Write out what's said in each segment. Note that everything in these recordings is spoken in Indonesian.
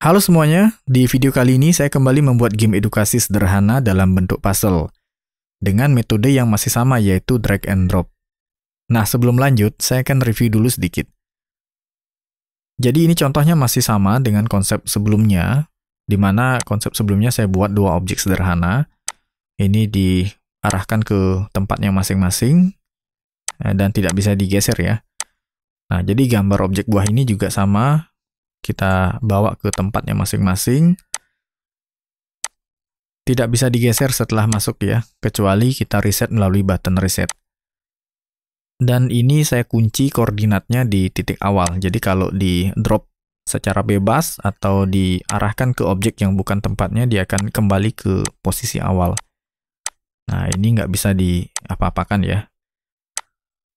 Halo semuanya, di video kali ini saya kembali membuat game edukasi sederhana dalam bentuk puzzle dengan metode yang masih sama, yaitu drag and drop. Nah, sebelum lanjut, saya akan review dulu sedikit. Jadi ini contohnya masih sama dengan konsep sebelumnya, di mana konsep sebelumnya saya buat dua objek sederhana. Ini diarahkan ke tempatnya masing-masing dan tidak bisa digeser ya. Nah, jadi gambar objek buah ini juga sama. Kita bawa ke tempatnya masing-masing. Tidak bisa digeser setelah masuk ya, kecuali kita reset melalui button reset. Dan ini saya kunci koordinatnya di titik awal. Jadi kalau di drop secara bebas atau diarahkan ke objek yang bukan tempatnya, dia akan kembali ke posisi awal. Nah, ini nggak bisa diapa-apakan ya.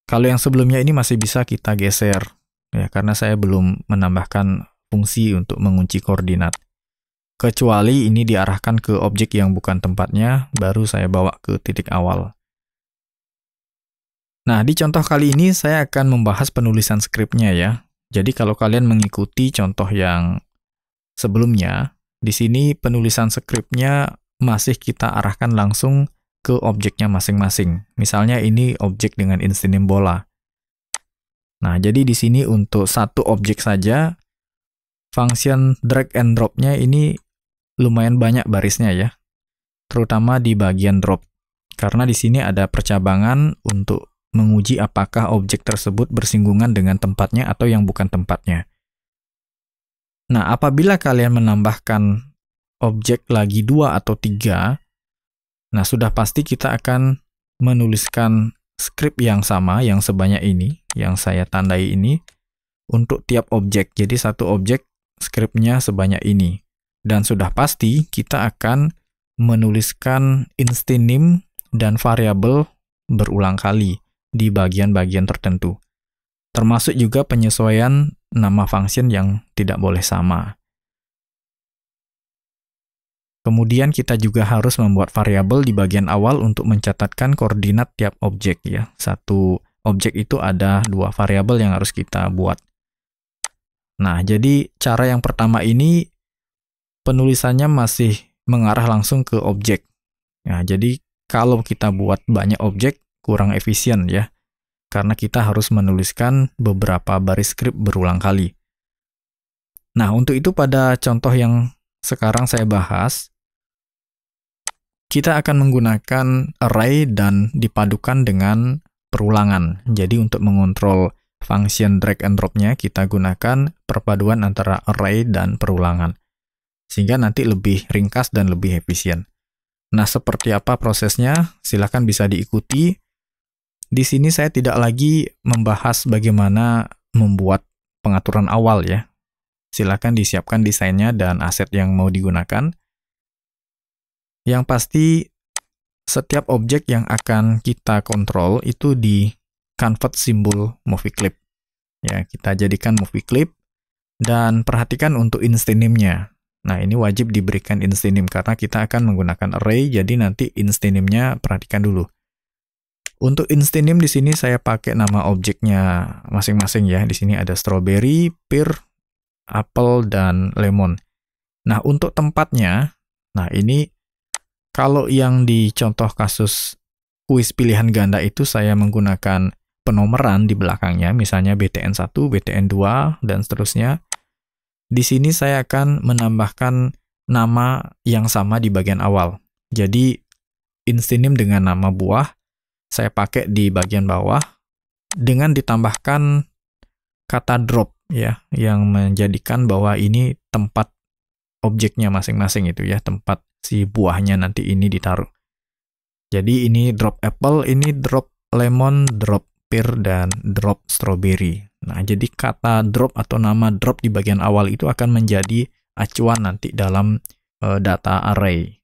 Kalau yang sebelumnya ini masih bisa kita geser, ya, karena saya belum menambahkan fungsi untuk mengunci koordinat. Kecuali ini diarahkan ke objek yang bukan tempatnya, baru saya bawa ke titik awal. Nah, di contoh kali ini saya akan membahas penulisan skripnya ya. Jadi kalau kalian mengikuti contoh yang sebelumnya, di sini penulisan skripnya masih kita arahkan langsung ke objeknya masing-masing. Misalnya ini objek dengan instansium bola. Nah, jadi di sini untuk satu objek saja, function drag and drop-nya ini lumayan banyak barisnya ya, terutama di bagian drop. Karena di sini ada percabangan untuk menguji apakah objek tersebut bersinggungan dengan tempatnya atau yang bukan tempatnya. Nah, apabila kalian menambahkan objek lagi 2 atau 3, nah sudah pasti kita akan menuliskan skrip yang sama, yang sebanyak ini, yang saya tandai ini, untuk tiap objek. Jadi satu objek skripnya sebanyak ini. Dan sudah pasti kita akan menuliskan instance name dan variabel berulang kali di bagian-bagian tertentu. Termasuk juga penyesuaian nama function yang tidak boleh sama. Kemudian kita juga harus membuat variabel di bagian awal untuk mencatatkan koordinat tiap objek ya. Satu objek itu ada 2 variabel yang harus kita buat. Nah, jadi cara yang pertama ini penulisannya masih mengarah langsung ke objek. Nah, jadi kalau kita buat banyak objek kurang efisien ya, karena kita harus menuliskan beberapa baris skrip berulang kali. Nah, untuk itu pada contoh yang sekarang saya bahas, kita akan menggunakan array dan dipadukan dengan perulangan. Jadi untuk mengontrol function drag and drop-nya, kita gunakan perpaduan antara array dan perulangan. Sehingga nanti lebih ringkas dan lebih efisien. Nah, seperti apa prosesnya? Silakan bisa diikuti. Di sini saya tidak lagi membahas bagaimana membuat pengaturan awal ya. Silakan disiapkan desainnya dan aset yang mau digunakan. Yang pasti, setiap objek yang akan kita kontrol itu di convert simbol movie clip. Ya, kita jadikan movie clip dan perhatikan untuk instance name-nya. Nah, ini wajib diberikan instance name karena kita akan menggunakan array, jadi nanti instance name-nya perhatikan dulu. Untuk instance name di sini saya pakai nama objeknya masing-masing ya. Di sini ada strawberry, pear, apple, dan lemon. Nah, untuk tempatnya, nah ini kalau yang di contoh kasus kuis pilihan ganda itu saya menggunakan penomoran di belakangnya, misalnya BTN1, BTN2, dan seterusnya. Di sini saya akan menambahkan nama yang sama di bagian awal. Jadi, instance name dengan nama buah, saya pakai di bagian bawah, dengan ditambahkan kata drop, ya, yang menjadikan bahwa ini tempat objeknya masing-masing itu ya, tempat si buahnya nanti ini ditaruh. Jadi ini drop apple, ini drop lemon, drop pear, dan drop strawberry. Nah, jadi kata drop atau nama drop di bagian awal itu akan menjadi acuan nanti dalam data array.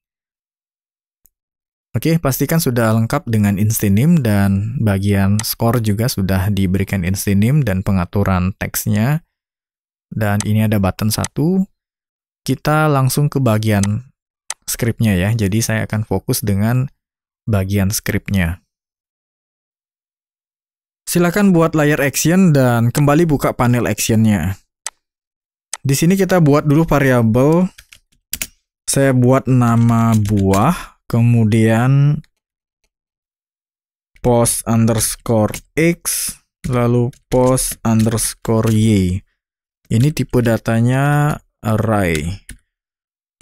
Oke, pastikan sudah lengkap dengan instance name dan bagian score juga sudah diberikan instance name dan pengaturan teksnya. Dan ini ada button 1. Kita langsung ke bagian skripnya ya. Jadi saya akan fokus dengan bagian skripnya. Silakan buat layar action dan kembali buka panel actionnya. di sini kita buat dulu variabel. Saya buat nama buah, kemudian post underscore x, lalu post underscore y. Ini tipe datanya array.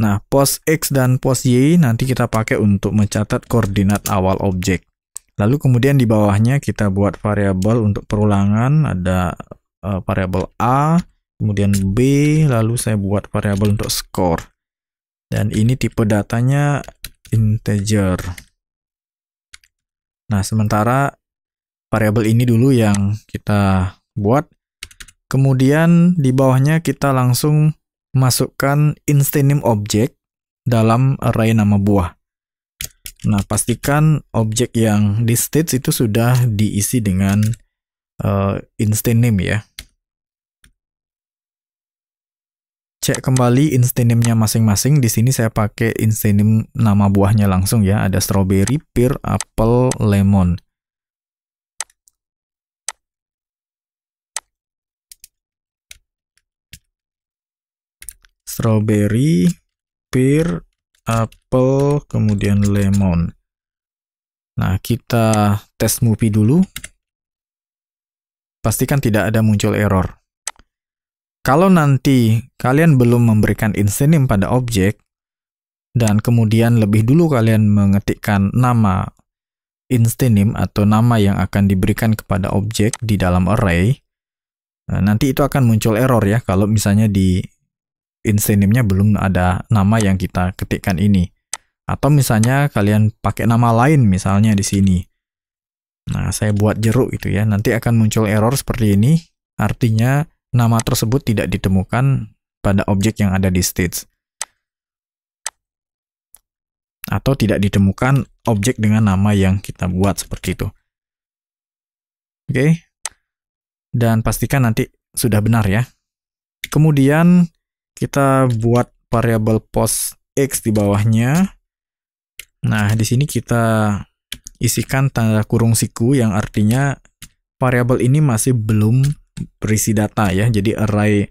Nah, post x dan post y nanti kita pakai untuk mencatat koordinat awal objek. Lalu kemudian di bawahnya kita buat variabel untuk perulangan, ada variabel a, kemudian b, lalu saya buat variabel untuk score. Dan ini tipe datanya integer. Nah, sementara variabel ini dulu yang kita buat. Kemudian di bawahnya kita langsung masukkan instance name objek dalam array nama buah. Nah, pastikan objek yang di stage itu sudah diisi dengan instance name ya. Cek kembali instance name-nya masing-masing. Di sini saya pakai instance name nama buahnya langsung ya. Ada strawberry, pear, apple, lemon. Strawberry, pear, apple, kemudian lemon. Nah, kita tes movie dulu. Pastikan tidak ada muncul error. Kalau nanti kalian belum memberikan instance name pada objek, dan kemudian lebih dulu kalian mengetikkan nama instance name atau nama yang akan diberikan kepada objek di dalam array, nanti itu akan muncul error ya, kalau misalnya di instance name-nya belum ada nama yang kita ketikkan ini. Atau misalnya kalian pakai nama lain misalnya di sini. Nah, saya buat jeruk itu ya. Nanti akan muncul error seperti ini. Artinya nama tersebut tidak ditemukan pada objek yang ada di stage. Atau tidak ditemukan objek dengan nama yang kita buat seperti itu. Oke. Dan pastikan nanti sudah benar ya. Kemudian kita buat variabel post x di bawahnya. Nah, di sini kita isikan tanda kurung siku yang artinya variabel ini masih belum berisi data ya. Jadi array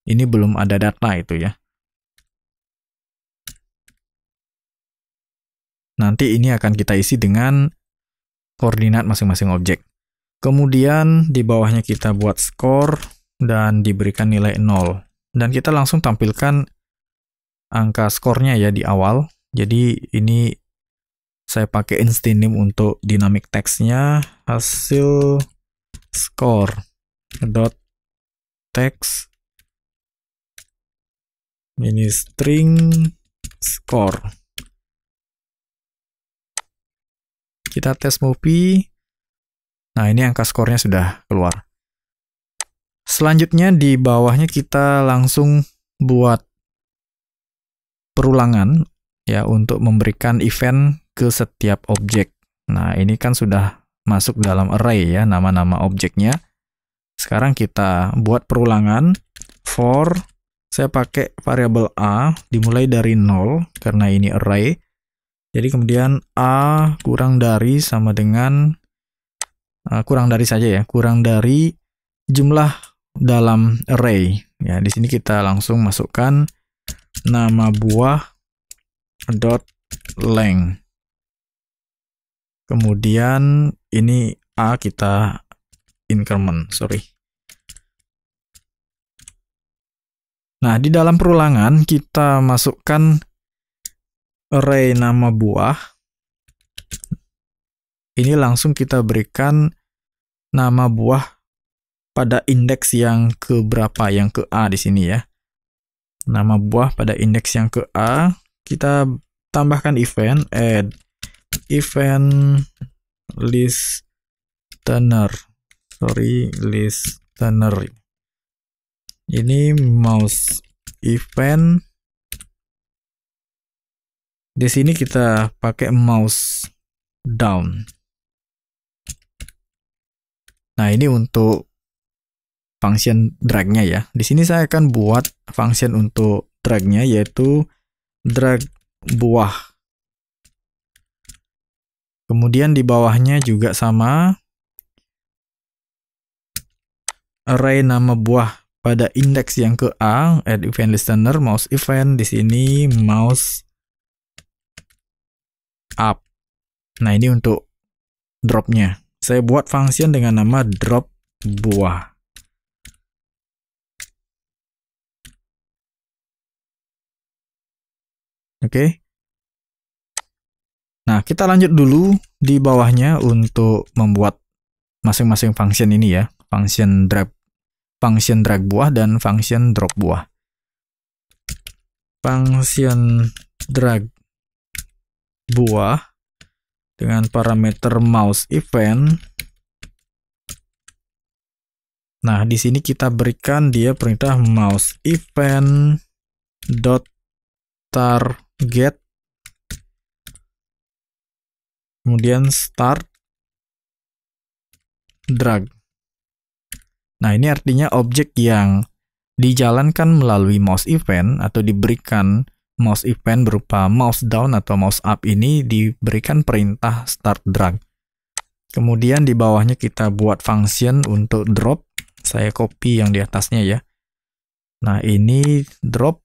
ini belum ada data itu ya. Nanti ini akan kita isi dengan koordinat masing-masing objek. Kemudian di bawahnya kita buat score dan diberikan nilai 0. Dan kita langsung tampilkan angka skornya ya di awal. Jadi ini saya pakai instance name untuk dynamic text-nya, hasil score dot text ini string score. Kita tes movie. Nah, ini angka skornya sudah keluar. Selanjutnya di bawahnya kita langsung buat perulangan ya untuk memberikan event ke setiap objek. Nah, ini kan sudah masuk dalam array ya nama-nama objeknya. Sekarang kita buat perulangan for, saya pakai variabel a dimulai dari 0 karena ini array. Jadi kemudian a kurang dari sama dengan kurang dari saja ya, kurang dari jumlah dalam array. Ya, di sini kita langsung masukkan nama buah dot length. Kemudian ini a kita increment, sorry. Nah, di dalam perulangan kita masukkan array nama buah. Ini langsung kita berikan nama buah pada indeks yang ke berapa, yang ke A di sini ya. Nama buah pada indeks yang ke A, kita tambahkan event add event listener. Listener. Ini mouse event. Di sini kita pakai mouse down. Nah, ini untuk function drag-nya ya. Di sini saya akan buat function untuk drag-nya, yaitu drag buah. Kemudian di bawahnya juga sama, array nama buah pada indeks yang ke A, add event listener, mouse event, di sini mouse up. Nah, ini untuk dropnya. Saya buat function dengan nama drop buah. Oke. Nah, kita lanjut dulu di bawahnya untuk membuat masing-masing function ini ya. Function drag buah dan function drop buah. Function drag buah dengan parameter mouse event. Nah, di sini kita berikan dia perintah mouse event dot target, kemudian start drag. Nah, ini artinya objek yang dijalankan melalui mouse event atau diberikan mouse event berupa mouse down atau mouse up ini diberikan perintah start drag. Kemudian di bawahnya kita buat function untuk drop. Saya copy yang di atasnya ya. Nah, ini drop.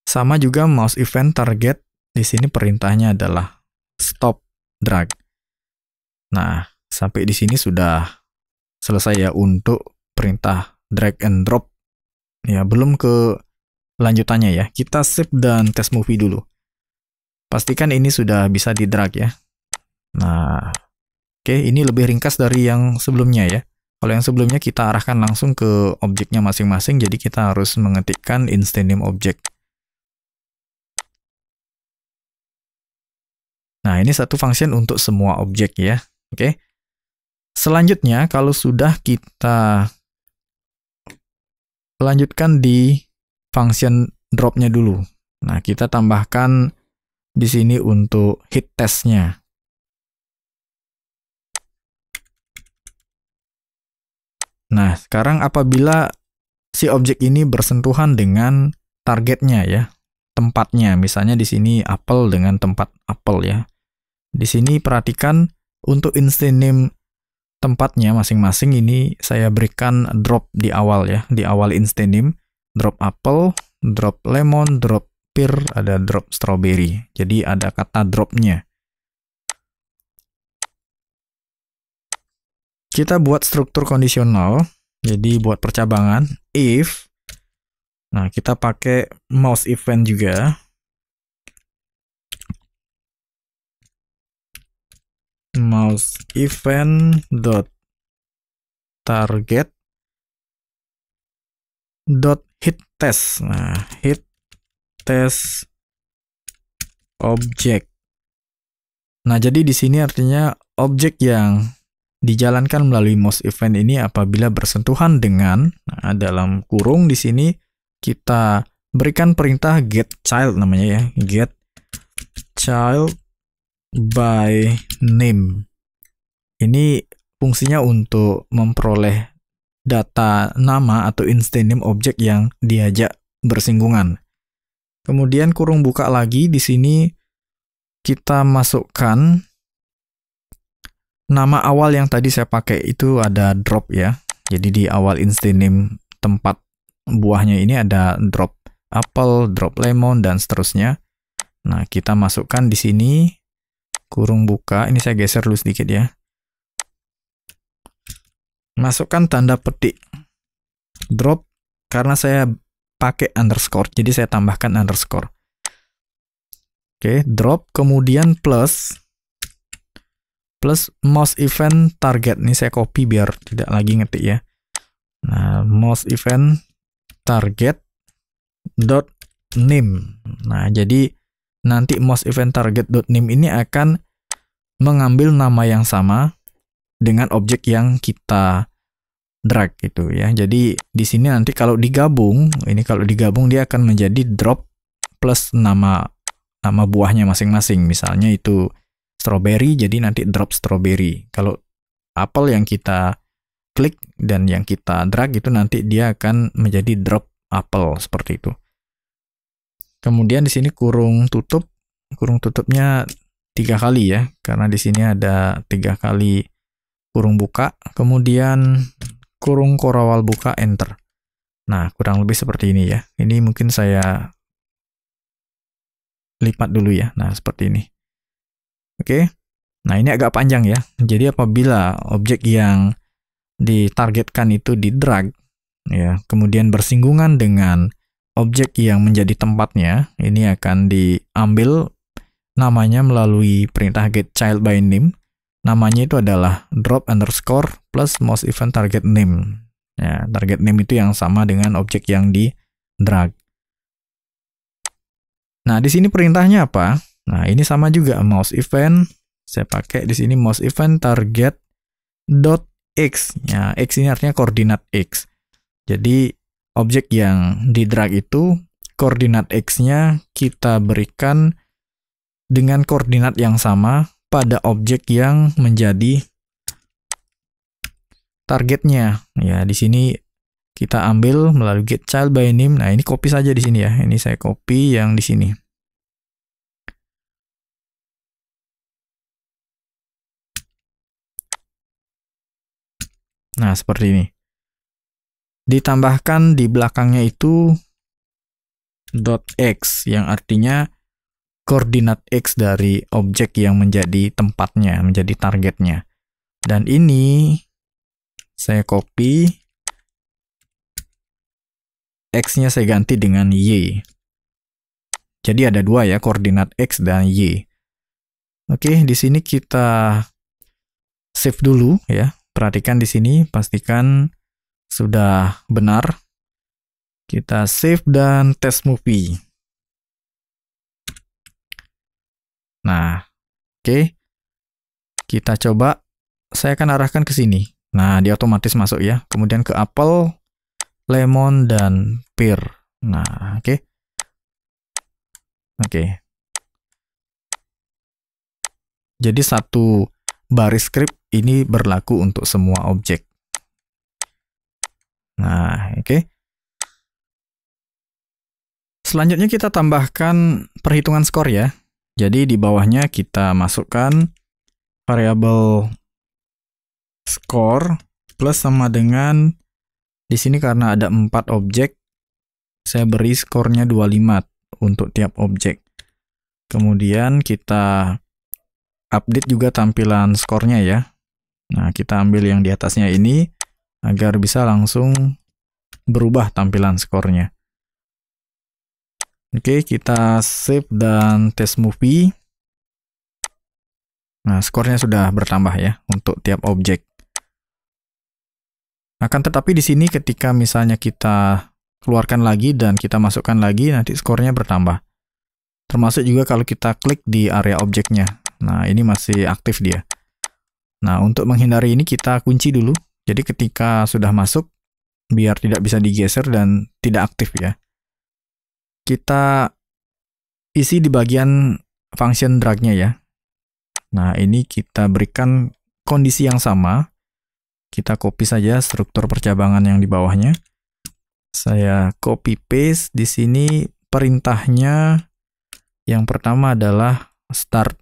Sama juga mouse event target. Di sini perintahnya adalah stop drag. Nah, sampai di sini sudah selesai ya untuk perintah drag and drop. Ya, belum ke lanjutannya ya. Kita save dan test movie dulu. Pastikan ini sudah bisa di drag ya. Nah, oke, ini lebih ringkas dari yang sebelumnya ya. Kalau yang sebelumnya kita arahkan langsung ke objeknya masing-masing, jadi kita harus mengetikkan instance name object. Nah, ini satu function untuk semua objek ya. Oke. Selanjutnya, kalau sudah kita lanjutkan di function drop-nya dulu. Nah, kita tambahkan di sini untuk hit test-nya. Nah, sekarang apabila si objek ini bersentuhan dengan targetnya ya, tempatnya, misalnya di sini apel dengan tempat apel ya. Di sini perhatikan untuk instance name tempatnya masing-masing ini saya berikan drop di awal ya, di awal instance name, drop apple, drop lemon, drop pear, ada drop strawberry. Jadi ada kata dropnya. Kita buat struktur kondisional, jadi buat percabangan, if, nah kita pakai mouse event juga, mouse event dot target dot hit test. Nah, hit test object. Nah, jadi di sini artinya objek yang dijalankan melalui mouse event ini apabila bersentuhan dengan, nah, dalam kurung di sini kita berikan perintah get child namanya ya, get child by name. Ini fungsinya untuk memperoleh data nama atau instance name objek yang diajak bersinggungan. Kemudian kurung buka lagi, di sini kita masukkan nama awal yang tadi saya pakai itu ada drop ya. Jadi di awal instance name tempat buahnya ini ada drop apple, drop lemon dan seterusnya. Nah, kita masukkan di sini kurung buka. Ini saya geser dulu sedikit ya. Masukkan tanda petik drop karena saya pakai underscore, jadi saya tambahkan underscore. Oke, drop kemudian plus mouse event target. Ini saya copy biar tidak lagi ngetik ya. Nah, mouse event target dot name. Nah, jadi nanti mouse event target dot name ini akan mengambil nama yang sama dengan objek yang kita drag gitu ya. Jadi di sini nanti kalau digabung, dia akan menjadi drop plus nama buahnya masing-masing. Misalnya itu strawberry, jadi nanti drop strawberry. Kalau apel yang kita klik dan yang kita drag itu nanti dia akan menjadi drop apel seperti itu. Kemudian di sini kurung tutupnya 3 kali ya, karena di sini ada 3 kali kurung buka, kemudian kurung korawal buka, enter. Nah, kurang lebih seperti ini ya. Ini mungkin saya lipat dulu ya. Nah, seperti ini. Oke. Nah, ini agak panjang ya. Jadi apabila objek yang ditargetkan itu di drag, ya, kemudian bersinggungan dengan objek yang menjadi tempatnya, ini akan diambil namanya melalui perintah get child by name. Namanya itu adalah drop underscore plus most event target name. Ya, target name itu yang sama dengan objek yang di drag. Nah, di sini perintahnya apa? Nah, ini sama juga mouse event. Saya pakai di sini mouse event target dot x. Ya, x ini artinya koordinat x. Jadi objek yang di drag itu koordinat x-nya kita berikan dengan koordinat yang sama pada objek yang menjadi targetnya. Ya, di sini kita ambil melalui get child by name. Nah, ini copy saja di sini ya. Ini saya copy yang di sini. Nah, seperti ini. Ditambahkan di belakangnya itu .x yang artinya koordinat x dari objek yang menjadi tempatnya, menjadi targetnya. Dan ini saya copy, x-nya saya ganti dengan y. Jadi ada dua ya, koordinat x dan y. Oke, di sini kita save dulu ya. Perhatikan di sini, pastikan sudah benar. Kita save dan test movie. Nah, oke. Kita coba, saya akan arahkan ke sini. Nah, dia otomatis masuk ya. Kemudian ke apple, lemon, dan pear. Nah, oke. Oke. Jadi satu baris script ini berlaku untuk semua objek. Nah, oke. Selanjutnya kita tambahkan perhitungan skor ya. Jadi di bawahnya kita masukkan variabel score plus sama dengan di sini karena ada 4 objek, saya beri skornya 25 untuk tiap objek. Kemudian kita update juga tampilan skornya ya. Nah, kita ambil yang di atasnya ini agar bisa langsung berubah tampilan skornya. Oke, kita save dan test movie. Nah, skornya sudah bertambah ya untuk tiap objek. Akan tetapi di sini ketika misalnya kita keluarkan lagi dan kita masukkan lagi, nanti skornya bertambah. Termasuk juga kalau kita klik di area objeknya. Nah, ini masih aktif dia. Nah, untuk menghindari ini kita kunci dulu. Jadi ketika sudah masuk, biar tidak bisa digeser dan tidak aktif ya. Kita isi di bagian function drag-nya ya. Nah, ini kita berikan kondisi yang sama. Kita copy saja struktur percabangan yang di bawahnya. Saya copy paste di sini perintahnya yang pertama adalah start.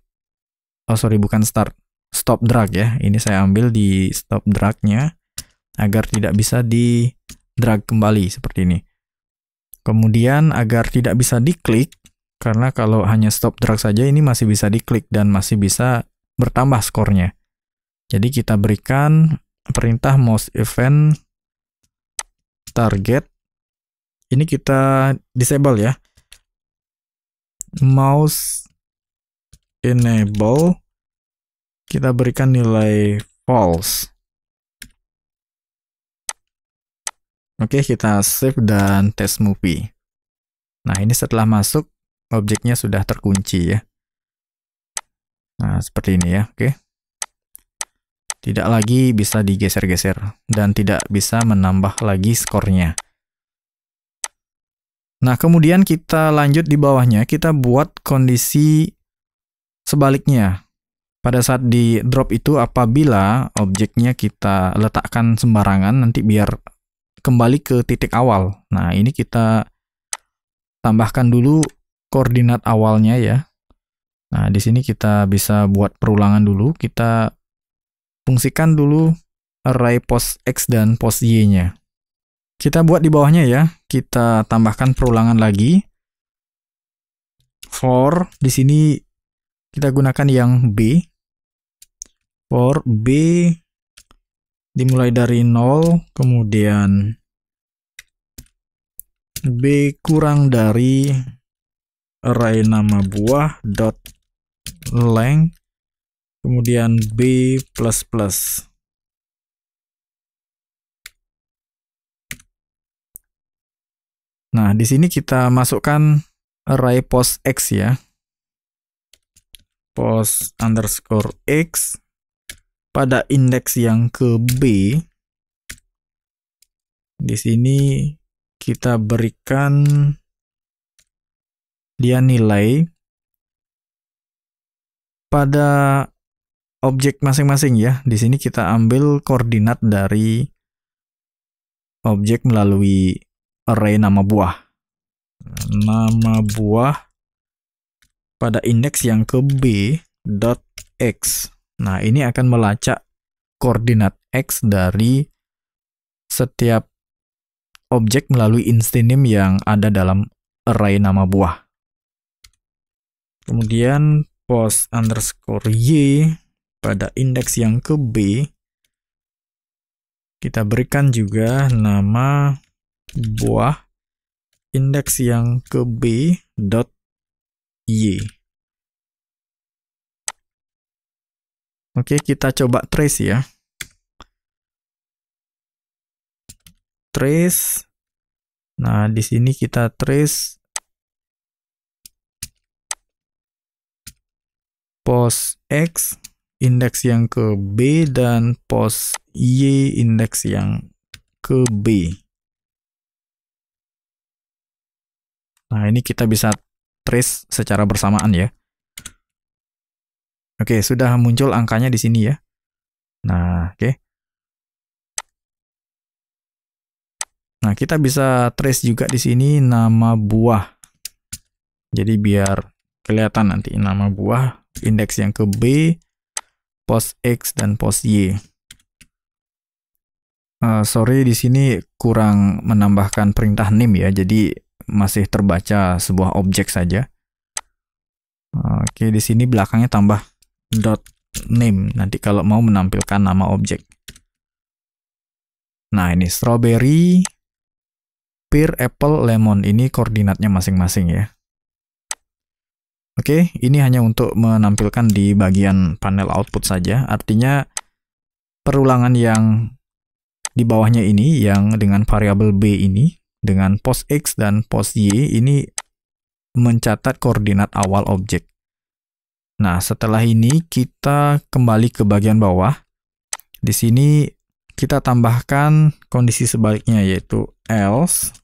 Oh, sorry, bukan start. Stop drag ya. Ini saya ambil di stop drag-nya agar tidak bisa di drag kembali seperti ini. Kemudian agar tidak bisa diklik, karena kalau hanya stop drag saja ini masih bisa diklik dan masih bisa bertambah skornya. Jadi kita berikan perintah mouse event target. Ini kita disable ya. Mouse enable, kita berikan nilai false. Oke, kita save dan test movie. Nah, ini setelah masuk, objeknya sudah terkunci ya. Nah, seperti ini ya, oke. Tidak lagi bisa digeser-geser dan tidak bisa menambah lagi skornya. Nah, kemudian kita lanjut di bawahnya, kita buat kondisi sebaliknya. Pada saat di drop itu apabila objeknya kita letakkan sembarangan, nanti biar kembali ke titik awal. Nah, ini kita tambahkan dulu koordinat awalnya ya. Nah, di sini kita bisa buat perulangan dulu. Kita fungsikan dulu array post X dan post Y-nya. Kita buat di bawahnya ya, kita tambahkan perulangan lagi. For, di sini kita gunakan yang B. For B dimulai dari 0, kemudian B kurang dari array nama buah dot length, kemudian B++. Nah, di sini kita masukkan array post X ya. Post underscore X pada indeks yang ke B. Di sini kita berikan dia nilai pada objek masing-masing ya. Di sini kita ambil koordinat dari objek melalui array nama buah. Nama buah pada indeks yang ke B dot X. Nah, ini akan melacak koordinat X dari setiap objek melalui instantium yang ada dalam array nama buah. Kemudian post underscore Y pada indeks yang ke B, kita berikan juga nama buah indeks yang ke B dot Y. Oke, kita coba trace ya. Trace. Nah, di sini kita trace post X indeks yang ke B dan post Y indeks yang ke B. Nah, ini kita bisa trace secara bersamaan ya. Oke, sudah muncul angkanya di sini ya. Nah, oke. Nah, kita bisa trace juga di sini nama buah. Jadi biar kelihatan nanti nama buah indeks yang ke B, post X dan post Y. Sorry, di sini kurang menambahkan perintah name ya. Jadi masih terbaca sebuah objek saja. Oke, di sini belakangnya tambah dot name nanti kalau mau menampilkan nama objek. Nah, ini strawberry, pear, apple, lemon, ini koordinatnya masing-masing ya. Oke, ini hanya untuk menampilkan di bagian panel output saja. Artinya perulangan yang di bawahnya ini yang dengan variabel B ini dengan post X dan post Y ini mencatat koordinat awal objek. Nah, setelah ini kita kembali ke bagian bawah. Di sini kita tambahkan kondisi sebaliknya yaitu else.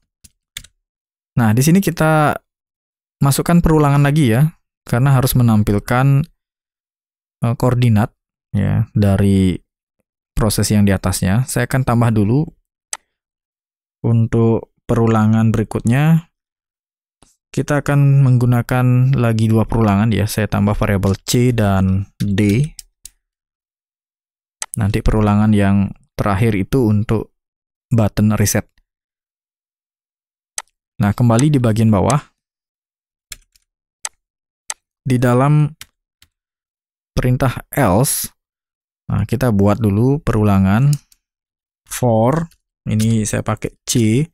Nah, di sini kita masukkan perulangan lagi ya, karena harus menampilkan koordinat ya dari proses yang di atasnya. Saya akan tambah dulu untuk perulangan berikutnya. Kita akan menggunakan lagi dua perulangan ya. Saya tambah variabel C dan D. Nanti perulangan yang terakhir itu untuk button reset. Nah, kembali di bagian bawah. Di dalam perintah else, nah, kita buat dulu perulangan for. Ini saya pakai C.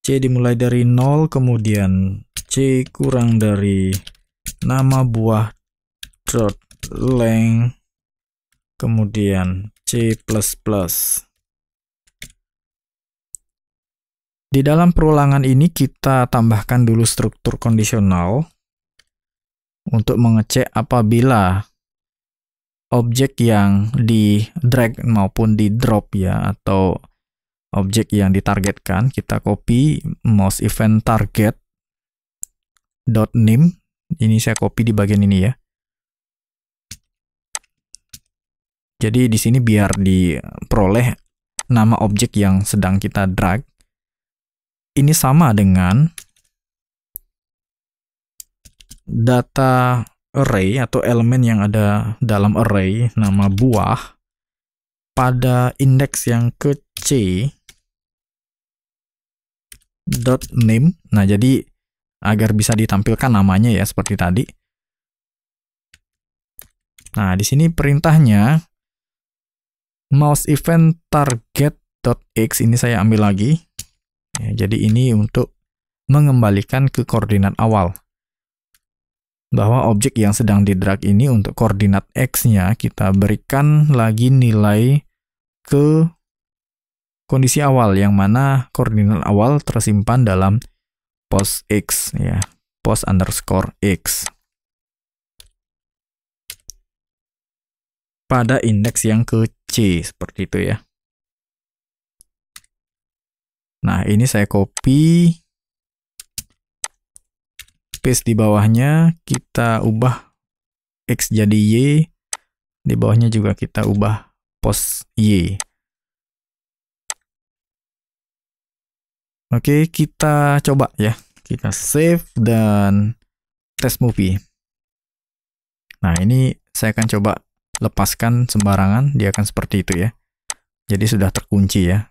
C dimulai dari 0, kemudian C kurang dari nama buah dot length, kemudian C++. Di dalam perulangan ini kita tambahkan dulu struktur kondisional untuk mengecek apabila objek yang di drag maupun di drop ya, atau objek yang ditargetkan, kita copy mouse event target .name. Ini saya copy di bagian ini ya. Jadi di sini biar diperoleh nama objek yang sedang kita drag. Ini sama dengan data array atau elemen yang ada dalam array nama buah pada indeks yang ke C dot name. Nah, jadi agar bisa ditampilkan namanya ya seperti tadi. Nah, di sini perintahnya mouse event target dot x ini saya ambil lagi. Ya, jadi ini untuk mengembalikan ke koordinat awal. Bahwa objek yang sedang di-drag ini untuk koordinat x-nya kita berikan lagi nilai ke kondisi awal, yang mana koordinat awal tersimpan dalam pos x, ya, pos underscore x. Pada indeks yang ke C, seperti itu ya. Nah, ini saya copy, paste di bawahnya, kita ubah X jadi Y, di bawahnya juga kita ubah pos Y. Oke, kita coba ya. Kita save dan test movie. Nah, ini saya akan coba lepaskan sembarangan, dia akan seperti itu ya. Jadi sudah terkunci ya.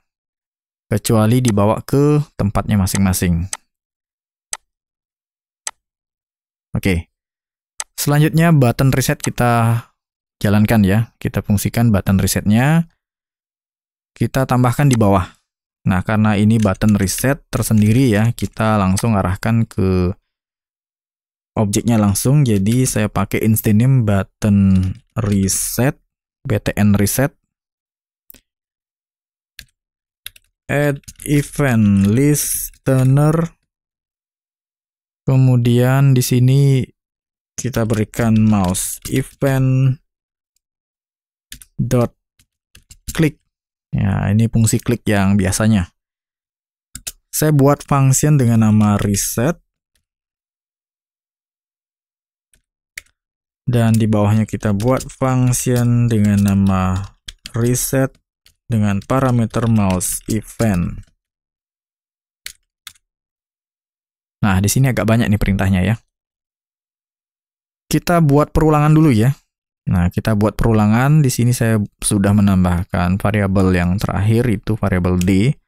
Kecuali dibawa ke tempatnya masing-masing. Oke. Selanjutnya button reset kita jalankan ya. Kita fungsikan button resetnya. Kita tambahkan di bawah. Nah, karena ini button reset tersendiri ya, kita langsung arahkan ke objeknya langsung. Jadi saya pakai instance name button reset, btn reset, add event listener. Kemudian di sini kita berikan mouse event dot click. Ya, ini fungsi klik yang biasanya. Saya buat function dengan nama reset. Dan di bawahnya kita buat function dengan nama reset dengan parameter mouse event. Nah, di sini agak banyak nih perintahnya ya. Kita buat perulangan dulu ya. Nah, kita buat perulangan. Di sini saya sudah menambahkan variabel yang terakhir, itu variabel D.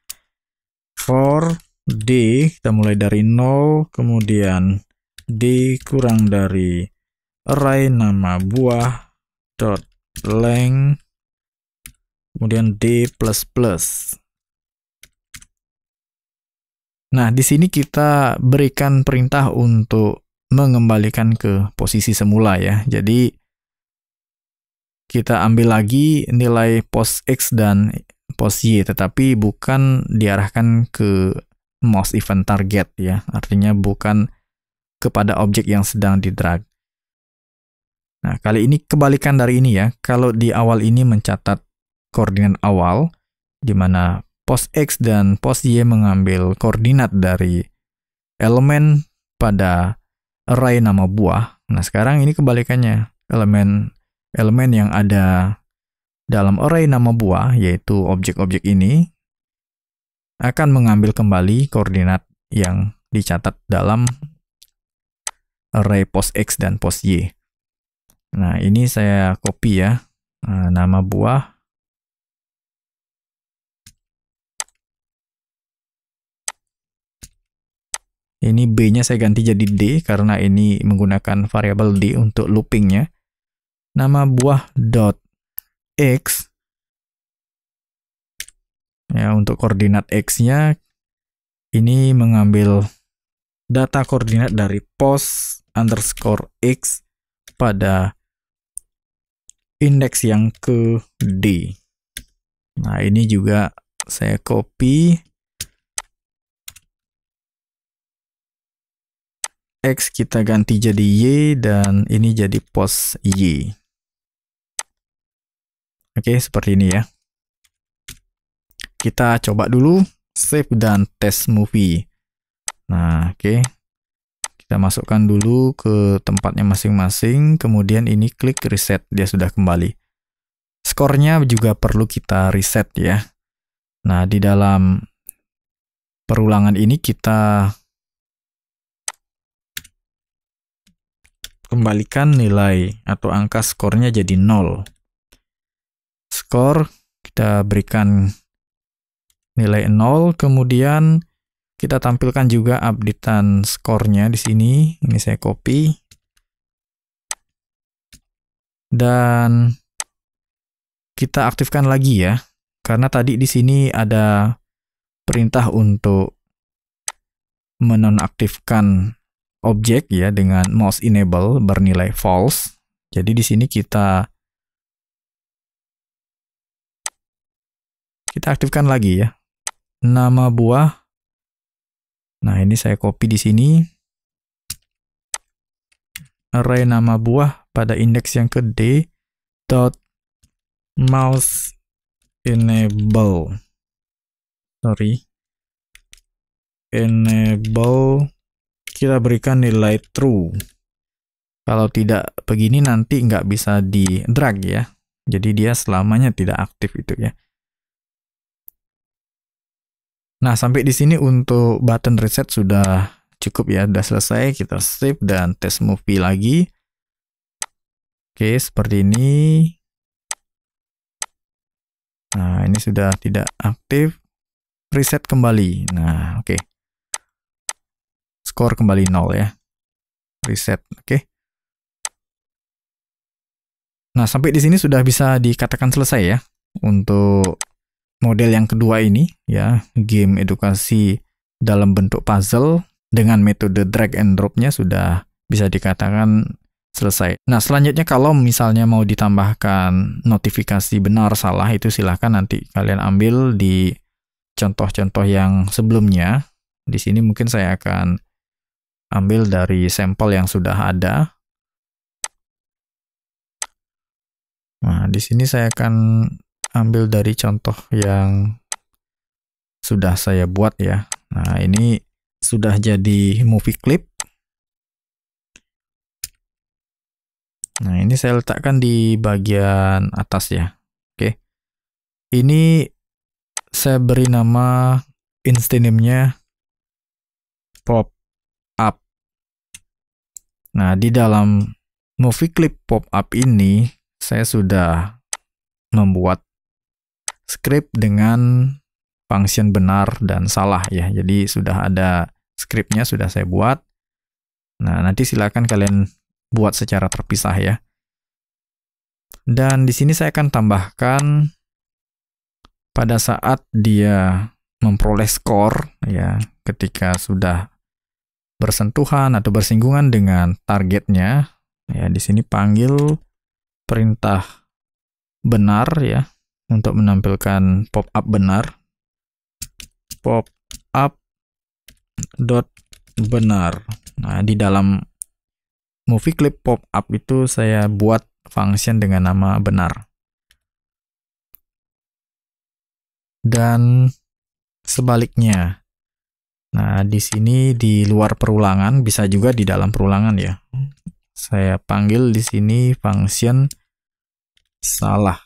For D, kita mulai dari 0, kemudian D kurang dari array nama buah dot length, kemudian D++. Nah, di sini kita berikan perintah untuk mengembalikan ke posisi semula ya. Jadi kita ambil lagi nilai pos X dan pos Y, tetapi bukan diarahkan ke mouse event target ya. Artinya bukan kepada objek yang sedang di-drag. Nah, kali ini kebalikan dari ini ya. Kalau di awal ini mencatat koordinat awal, di mana pos X dan pos Y mengambil koordinat dari elemen pada array nama buah. Nah, sekarang ini kebalikannya. Elemen yang ada dalam array nama buah, yaitu objek-objek ini, akan mengambil kembali koordinat yang dicatat dalam array pos X dan pos Y. Nah, ini saya copy ya. Nah, nama buah. Ini B-nya saya ganti jadi D, karena ini menggunakan variabel D untuk loopingnya. Nama buah dot X. Ya, untuk koordinat X-nya, ini mengambil data koordinat dari pos underscore X pada indeks yang ke D. Nah, ini juga saya copy. X kita ganti jadi Y, dan ini jadi pos Y. Oke, seperti ini ya. Kita coba dulu, save dan test movie. Nah, oke. Kita masukkan dulu ke tempatnya masing-masing, kemudian ini klik reset, dia sudah kembali. Skornya juga perlu kita reset ya. Nah, di dalam perulangan ini kita kembalikan nilai atau angka skornya jadi 0. Skor kita berikan nilai 0, kemudian kita tampilkan juga updatean skornya di sini. Ini saya copy. Dan kita aktifkan lagi ya. Karena tadi di sini ada perintah untuk menonaktifkan objek ya dengan mouse enable bernilai false. Jadi di sini kita aktifkan lagi ya. Nama buah. Nah, ini saya copy di sini. Array nama buah pada indeks yang ke D dot mouse enable. Enable, kita berikan nilai true. Kalau tidak begini nanti nggak bisa di drag ya. Jadi dia selamanya tidak aktif itu ya. Nah, sampai di sini untuk button reset sudah cukup ya, sudah selesai. Kita save dan tes movie lagi. Oke, seperti ini. Nah, ini sudah tidak aktif. Reset kembali. Nah, oke. Skor kembali 0 ya. Reset, oke. Nah, sampai di sini sudah bisa dikatakan selesai ya untuk model yang kedua ini ya, game edukasi dalam bentuk puzzle dengan metode drag and drop-nya sudah bisa dikatakan selesai. Nah, selanjutnya kalau misalnya mau ditambahkan notifikasi benar salah itu silahkan nanti kalian ambil di contoh-contoh yang sebelumnya. Di sini mungkin saya akan ambil dari sampel yang sudah ada. Nah, di sini saya akan ambil dari contoh yang sudah saya buat ya. Nah, ini sudah jadi movie clip. Nah, ini saya letakkan di bagian atas ya. Oke. Ini saya beri nama instance name-nya pop up. Nah, di dalam movie clip pop up ini saya sudah membuat script dengan function benar dan salah ya. Jadi sudah ada scriptnya sudah saya buat. Nah, nanti silakan kalian buat secara terpisah ya. Dan di sini saya akan tambahkan pada saat dia memperoleh skor ya, ketika sudah bersentuhan atau bersinggungan dengan targetnya ya, di sini panggil perintah benar ya untuk menampilkan pop up benar. Pop up dot benar. Nah, di dalam movie clip pop up itu saya buat function dengan nama benar. Dan sebaliknya. Nah, di sini di luar perulangan, bisa juga di dalam perulangan ya. Saya panggil di sini function salah.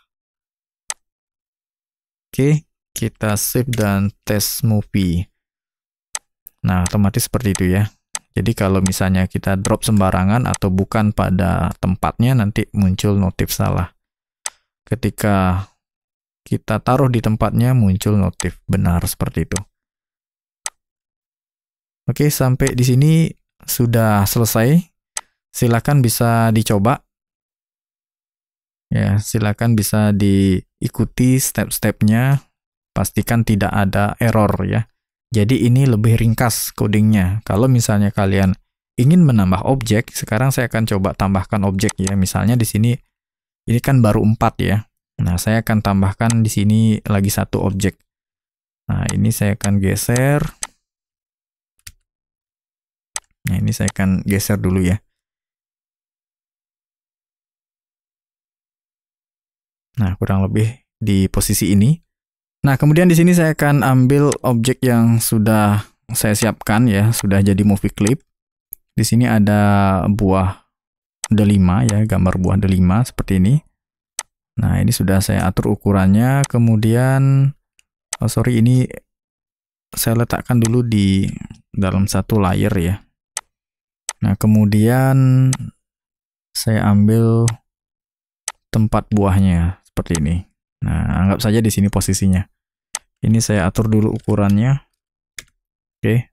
Oke, kita save dan tes movie. Nah, otomatis seperti itu ya. Jadi kalau misalnya kita drop sembarangan atau bukan pada tempatnya, nanti muncul notif salah. Ketika kita taruh di tempatnya, muncul notif benar seperti itu. Oke, sampai di sini sudah selesai. Silakan bisa dicoba. Ya, silakan bisa diikuti step-stepnya. Pastikan tidak ada error ya. Jadi ini lebih ringkas codingnya. Kalau misalnya kalian ingin menambah objek, sekarang saya akan coba tambahkan objek ya. Misalnya di sini ini kan baru 4 ya. Nah, saya akan tambahkan di sini lagi satu objek. Nah, ini saya akan geser. Nah, ini saya akan geser dulu ya. Nah, kurang lebih di posisi ini. Nah, kemudian di sini saya akan ambil objek yang sudah saya siapkan ya, sudah jadi movie clip. Di sini ada buah delima ya, gambar buah delima seperti ini. Nah, ini sudah saya atur ukurannya. Kemudian, ini saya letakkan dulu di dalam satu layer ya. Nah, kemudian saya ambil tempat buahnya seperti ini. Nah, anggap saja di sini posisinya. Ini saya atur dulu ukurannya. Oke.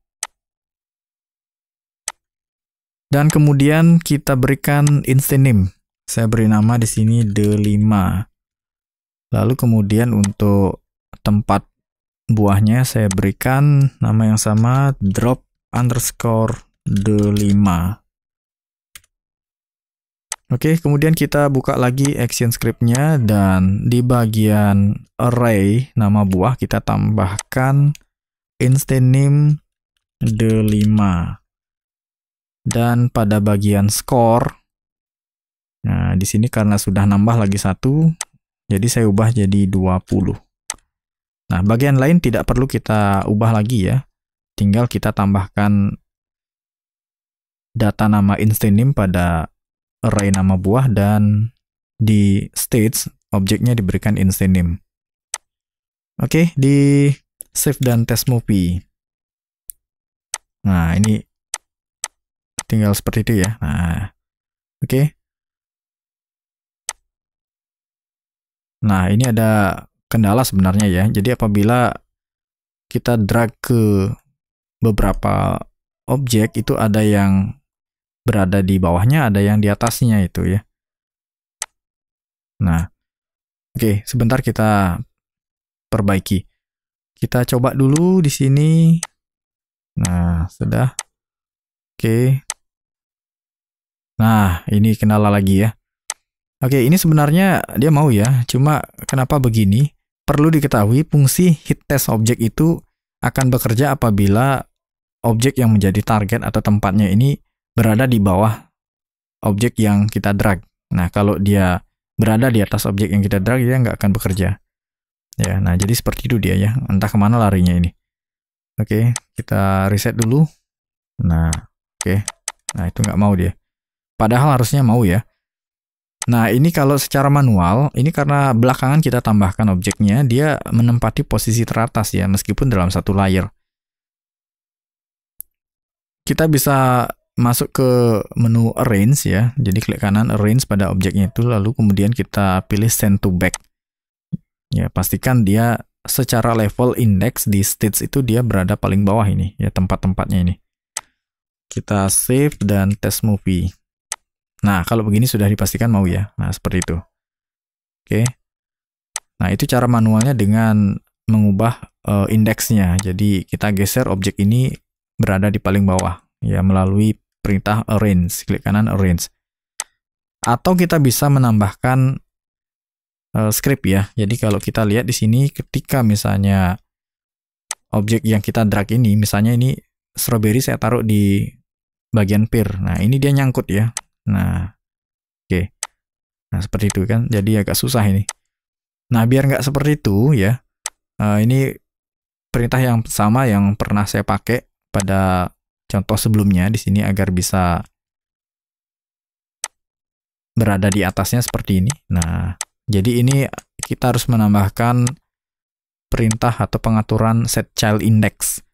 Dan kemudian kita berikan instance name. Saya beri nama di sini D5. Lalu kemudian untuk tempat buahnya saya berikan nama yang sama, drop underscore D5. Oke, kemudian kita buka lagi action script-nya dan di bagian array nama buah kita tambahkan instance name D5. Dan pada bagian score, nah di sini karena sudah nambah lagi 1, jadi saya ubah jadi 20. Nah, bagian lain tidak perlu kita ubah lagi ya. Tinggal kita tambahkan data nama instance name pada array nama buah dan di stage objeknya diberikan instance name. Oke, di save dan test movie. Nah, ini tinggal seperti itu ya. Nah, oke. Nah, ini ada kendala sebenarnya ya. Jadi apabila kita drag ke beberapa objek, itu ada yang berada di bawahnya, ada yang di atasnya itu ya. Nah, oke, sebentar kita perbaiki. Kita coba dulu di sini. Nah, sudah. Oke. Nah, ini kendala lagi ya. Oke, ini sebenarnya dia mau ya, cuma kenapa begini? Perlu diketahui fungsi hit test objek itu akan bekerja apabila objek yang menjadi target atau tempatnya ini berada di bawah objek yang kita drag. Nah, kalau dia berada di atas objek yang kita drag, dia nggak akan bekerja. Ya, nah jadi seperti itu dia ya, entah kemana larinya ini. Oke, kita reset dulu. Nah, oke. Nah, itu nggak mau dia. Padahal harusnya mau ya. Nah, ini kalau secara manual, ini karena belakangan kita tambahkan objeknya, dia menempati posisi teratas ya, meskipun dalam satu layer. Kita bisa masuk ke menu Arrange ya, jadi klik kanan Arrange pada objeknya itu, lalu kemudian kita pilih Send to Back. Ya, pastikan dia secara level index di stage itu dia berada paling bawah ini, ya tempat-tempatnya ini. Kita save dan test movie. Nah, kalau begini sudah dipastikan mau ya. Nah, seperti itu. Oke. Nah, itu cara manualnya dengan mengubah indeksnya. Jadi, kita geser objek ini berada di paling bawah. Ya, melalui perintah Arrange. Klik kanan Arrange. Atau kita bisa menambahkan script ya. Jadi, kalau kita lihat di sini, ketika misalnya objek yang kita drag ini, misalnya ini strawberry saya taruh di bagian pair. Nah, ini dia nyangkut ya. Nah, oke. Nah, seperti itu kan. Jadi agak susah ini. Nah, biar nggak seperti itu ya, ini perintah yang sama yang pernah saya pakai pada contoh sebelumnya di sini agar bisa berada di atasnya seperti ini. Nah, jadi ini kita harus menambahkan perintah atau pengaturan set child index.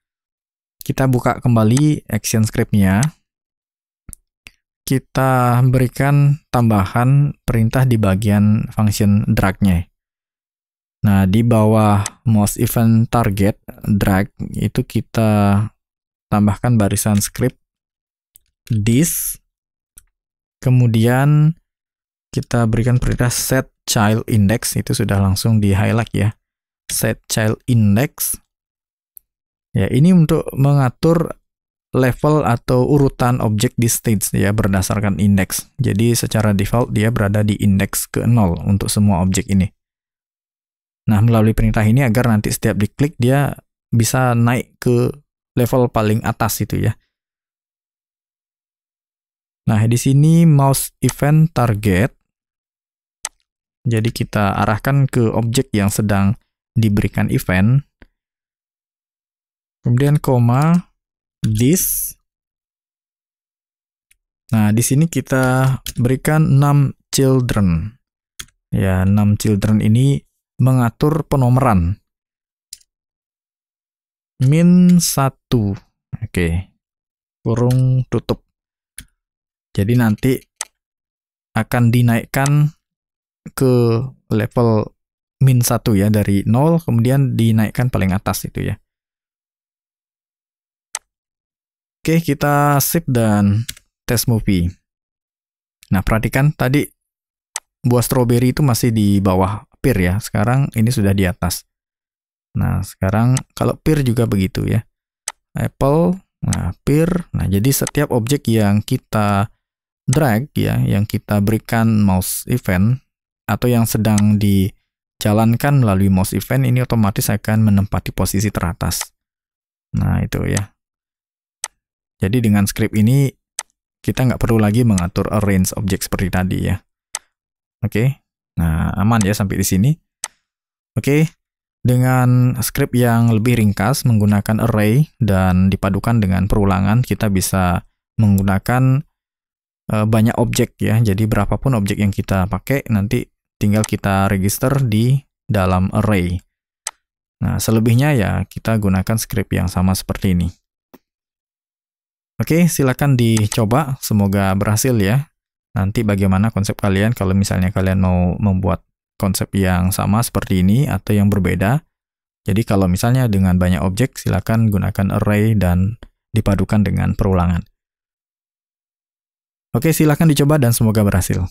Kita buka kembali action script-nya. Kita berikan tambahan perintah di bagian function drag-nya. Nah, di bawah most event target drag itu kita tambahkan barisan script this. Kemudian kita berikan perintah set child index, itu sudah langsung di highlight ya. Set child index. Ya, ini untuk mengatur level atau urutan objek di stage ya berdasarkan indeks. Jadi secara default dia berada di indeks ke-0 untuk semua objek ini. Nah, melalui perintah ini agar nanti setiap diklik dia bisa naik ke level paling atas itu ya. Nah, di sini mouse event target. Jadi kita arahkan ke objek yang sedang diberikan event. Kemudian koma this. Nah, di sini kita berikan 6 children. Ya, 6 children ini mengatur penomoran. Min 1. Oke. Kurung tutup. Jadi nanti akan dinaikkan ke level min 1 ya, dari 0 kemudian dinaikkan paling atas itu ya. Oke, kita save dan tes movie. Nah, perhatikan tadi buah stroberi itu masih di bawah peer ya. Sekarang ini sudah di atas. Nah, sekarang kalau peer juga begitu ya. Apple, nah peer. Nah, jadi setiap objek yang kita drag ya, yang kita berikan mouse event atau yang sedang dijalankan melalui mouse event, ini otomatis akan menempati posisi teratas. Nah, itu ya. Jadi dengan script ini kita nggak perlu lagi mengatur arrange objek seperti tadi ya. Oke, nah aman ya sampai di sini. Oke, dengan script yang lebih ringkas menggunakan array dan dipadukan dengan perulangan, kita bisa menggunakan banyak objek ya. Jadi berapapun objek yang kita pakai nanti tinggal kita register di dalam array. Nah, selebihnya ya kita gunakan script yang sama seperti ini. Oke, silakan dicoba, semoga berhasil ya. Nanti bagaimana konsep kalian kalau misalnya kalian mau membuat konsep yang sama seperti ini atau yang berbeda. Jadi kalau misalnya dengan banyak objek, silakan gunakan array dan dipadukan dengan perulangan. Oke, silakan dicoba dan semoga berhasil.